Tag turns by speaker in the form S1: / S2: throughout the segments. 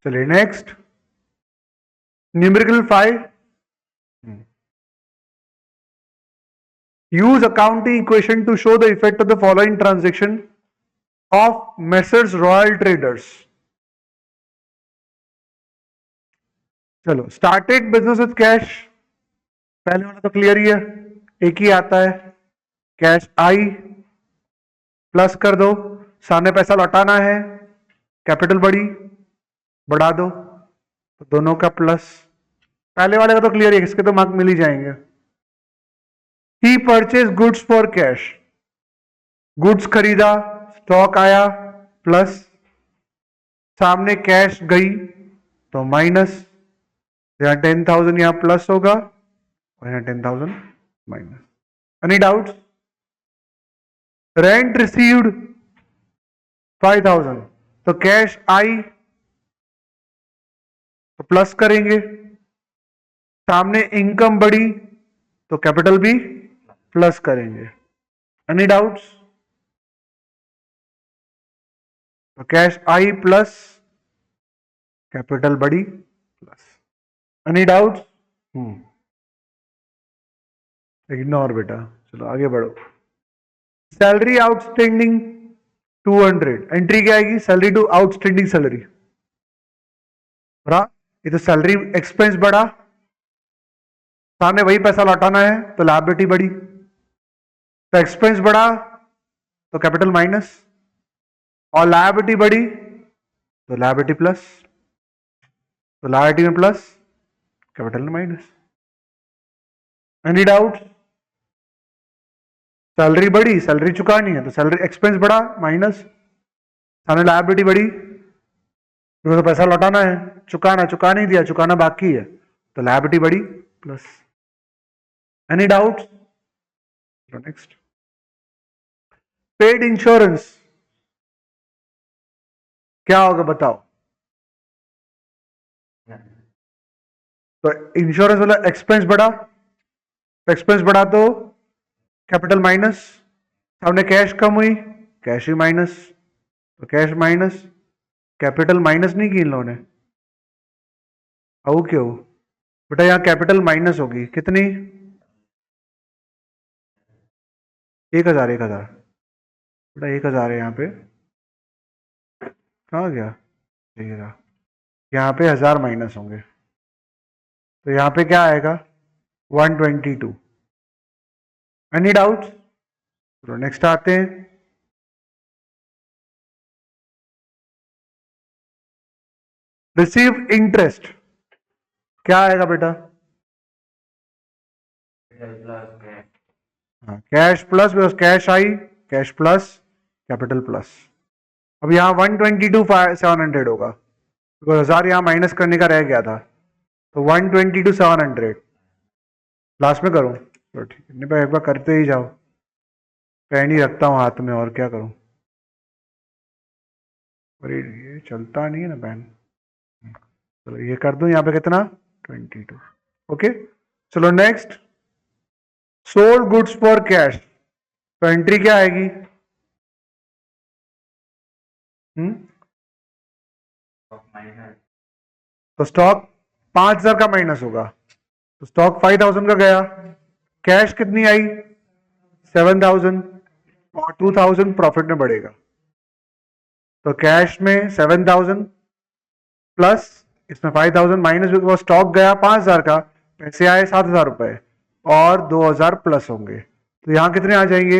S1: चलिए next, numerical 5, use accounting equation to show the effect of the following transaction of Messrs Royal Traders. चलो, started business with cash, पहले वाला तो clear ही है, एक ही आता है, कैश आई प्लस कर दो, सामने पैसा लौटाना है, कैपिटल बढ़ा दो, तो दोनों का प्लस, पहले वाले का तो क्लियर है, इसके तो मार्क मिल ही जाएंगे। ही purchase goods for cash, goods खरीदा, स्टॉक आया प्लस, सामने कैश गई तो माइनस, यहां 10,000 यहां प्लस होगा और यहां 10,000 minus. Any doubts? Rent received 5,000, तो कैश आई तो प्लस करेंगे, सामने इनकम बढ़ी तो कैपिटल भी प्लस करेंगे। Any doubts? तो कैश आई प्लस कैपिटल बढ़ी प्लस। Any doubts? इग्नोर बेटा, चलो आगे बढ़ो। सैलरी आउटस्टैंडिंग 200, एंट्री क्या आएगी? सैलरी टू आउटस्टैंडिंग सैलरी, ये तो सैलरी एक्सपेंस बढ़ा, सामने वही पैसा लौटाना है तो लायबिलिटी बढ़ी, तो एक्सपेंस बढ़ा तो कैपिटल माइनस, और लायबिलिटी बढ़ी तो लायबिलिटी प्लस, तो लायबिलिटी में प्लस कैपिटल में माइनस। Any doubt? सैलरी बढ़ी, सैलरी चुकानी है तो सैलरी एक्सपेंस बढ़ा माइनस, सामने लायबिलिटी बढ़ी, तो पैसा लौटाना है, चुका नहीं दिया, चुकाना बाकी है तो लायबिलिटी बढ़ी plus. Any doubt? Next, paid insurance क्या होगा बताओ? तो इंश्योरेंस वाला एक्सपेंस बढ़ा, तो एक्सपेंस बढ़ा तो कैपिटल माइनस, सामने कैश कम हुई, कैश ही माइनस, तो कैश माइनस, कैपिटल माइनस नहीं की इन लोगों ने, आओ क्यों बेटा? यहां कैपिटल माइनस होगी कितनी? 1,000, 1,000 बेटा, 1,000 है यहाँ पे, कहाँ गया? यहाँ पे 1,000 माइनस होंगे, तो यहाँ पे क्या आएगा? 122। Any doubt? चलो नेक्स्ट आते हैं, रिसीव इंटरेस्ट क्या आएगा बेटा? Cash plus, cash I, cash plus capital plus. अब यहाँ 122,700 होगा, तो 1,000 यहाँ माइनस करने का रह गया था, तो 122,700 लास्ट में करूँ? तो ठीक है, नहीं भाई एक बार करते ही जाओ, पेन ही रखता हूँ हाथ में और क्या करूँ, अरे ये चलता नहीं है ना पेन। चलो ये कर दूं, यहाँ पे कितना? 22। ओके, चलो next, sold goods for cash, तो एंट्री क्या आएगी? तो स्टॉक 5,000 का माइनस होगा, तो स्टॉक 5,000 का गया, कैश कितनी आई? 7,000, और 2,000 प्रॉफिट में बढ़ेगा, तो कैश में 7,000 प्लस इसमें 5,000 माइनस, वो स्टॉक गया 5,000 का, पैसे आए 7,000 रुपए और 2,000 प्लस होंगे, तो यहां कितने आ जाएंगे?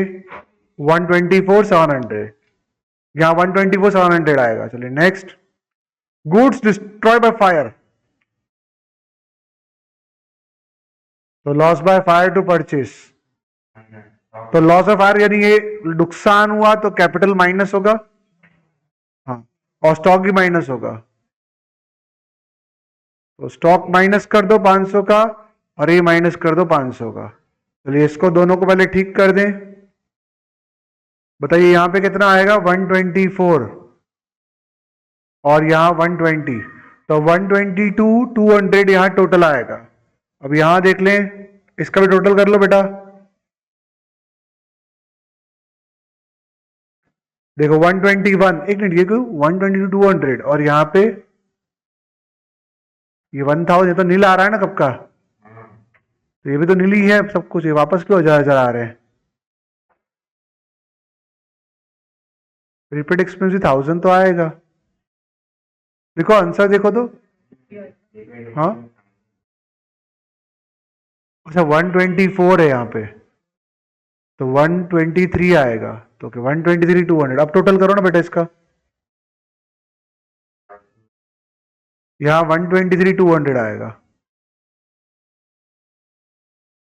S1: 124,700, यहां 124,700 आएगा। चलिए next, goods destroy by fire, तो loss by fire to purchase, तो लॉस ऑफ फायर यानी ये नुकसान हुआ तो कैपिटल माइनस होगा, हाँ, और स्टॉक भी माइनस होगा, तो स्टॉक माइनस कर दो 500 का और ये माइनस कर दो 500 का। चलिए इसको दोनों को पहले ठीक कर दें, बताइए यहां पे कितना आएगा? 124 और यहां 120, तो 122, 200 यहां टोटल आएगा। अब यहां देख लें, इसका भी टोटल कर लो बेटा, देखो 121, एक मिनट, ये 122, 200 और यहां पे ये 1000 ये तो नील आ रहा है ना कब का, तो ये भी तो नील ही है सब कुछ, ये वापस क्यों हजार आ रहे हैं। रिपीट एक्सपेंस भी 1000 तो आएगा। देखो आंसर देखो तो, हाँ अच्छा 124 है यहाँ पे, तो 123 आएगा, तो 123 200। अब टोटल करो ना बेटा इसका, यहाँ 123 200 आएगा,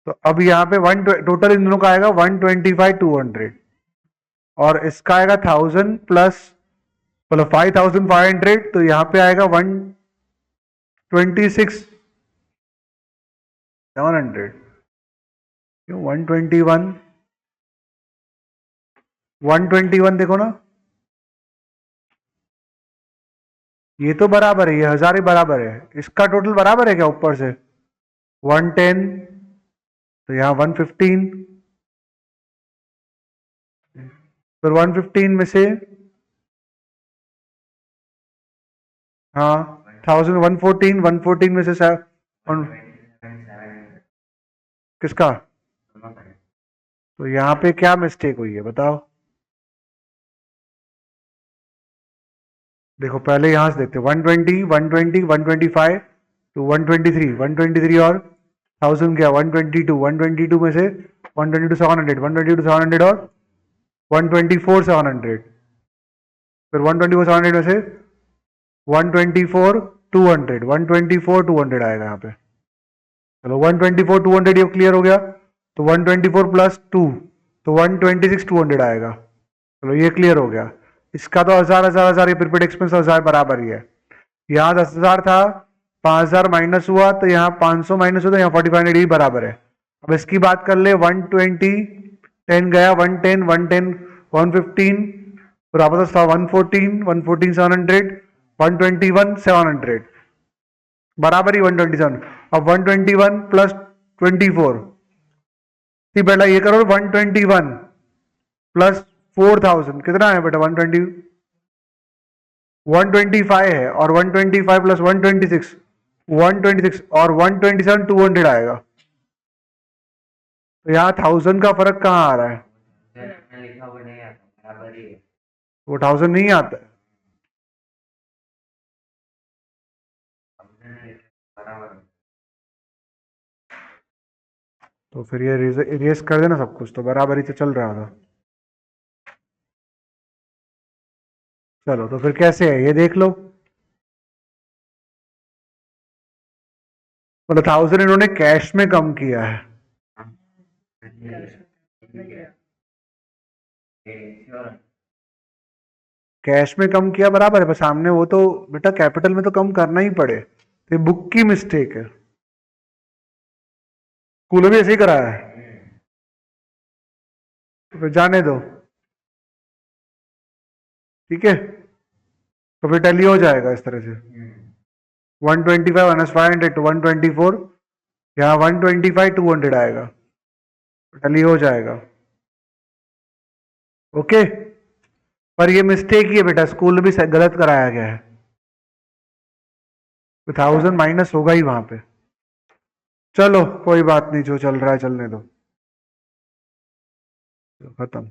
S1: तो अब यहाँ पे वन टोटल इन दोनों का आएगा 125 200, और इसका आएगा 1000 प्लस मतलब 5500, तो यहाँ पे आएगा 126 700, क्यों 121 देखो ना, ये तो बराबर है, ये 1000 ही बराबर है, इसका टोटल बराबर है क्या ऊपर से 110, तो यहाँ 115, फिर 115 में से हाँ 1000 114 में से किसका, तो यहाँ पे क्या मिस्टेक हुई है बताओ। देखो पहले यहां से देखते 120 120 125 टू 123 123 और 1000 क्या 122 में से 122 700 122 700 और 124 700, फिर 124 700 में से 124 200 124 200 आएगा यहाँ पे। चलो 124 200 ये क्लियर हो गया, तो 124 प्लस 2 तो 126 200 आएगा। चलो ये क्लियर हो गया। इसका तो 1000 ये प्रीपेड एक्सपेंस 1000 बराबर ही है। यहाँ 10,000 था, 5,000 माइनस हुआ तो यहाँ 500 माइनस हुआ तो यहाँ 4500 ही बराबर है। अब इसकी बात कर ले 120 10 गया 110 110 115 फिर वापस था 114 700 121 700 बराबर ही 127। अब 121 प्लस 24 पहला ये करो 121 प्लस 4000 कितना है बेटा 125 है, और 125 प्लस 126 और 127 200 आएगा, तो यहाँ 1000 का फर्क कहाँ आ रहा है, वो 1000 नहीं आता है। तो फिर ये इरेज कर देना सब कुछ, तो बराबर ही तो चल रहा था। चलो तो फिर कैसे है ये देख लो, मतलब 1000 इन्होंने कैश में कम किया है, कैश में कम किया बराबर है, पर सामने वो तो बेटा कैपिटल में तो कम करना ही पड़े, तो बुक की मिस्टेक है, स्कूल में भी ऐसे ही कराया है, तो फिर जाने दो ठीक है, तो फिर टैली हो जाएगा इस तरह से 125 माइनस 500 टू 124, यहाँ 125 200 आएगा, टैली हो जाएगा। ओके, पर ये मिस्टेक ही है बेटा, स्कूल में भी गलत कराया गया है, 1000 माइनस होगा ही वहां पे। चलो कोई बात नहीं, जो चल रहा है चलने दो, खत्म।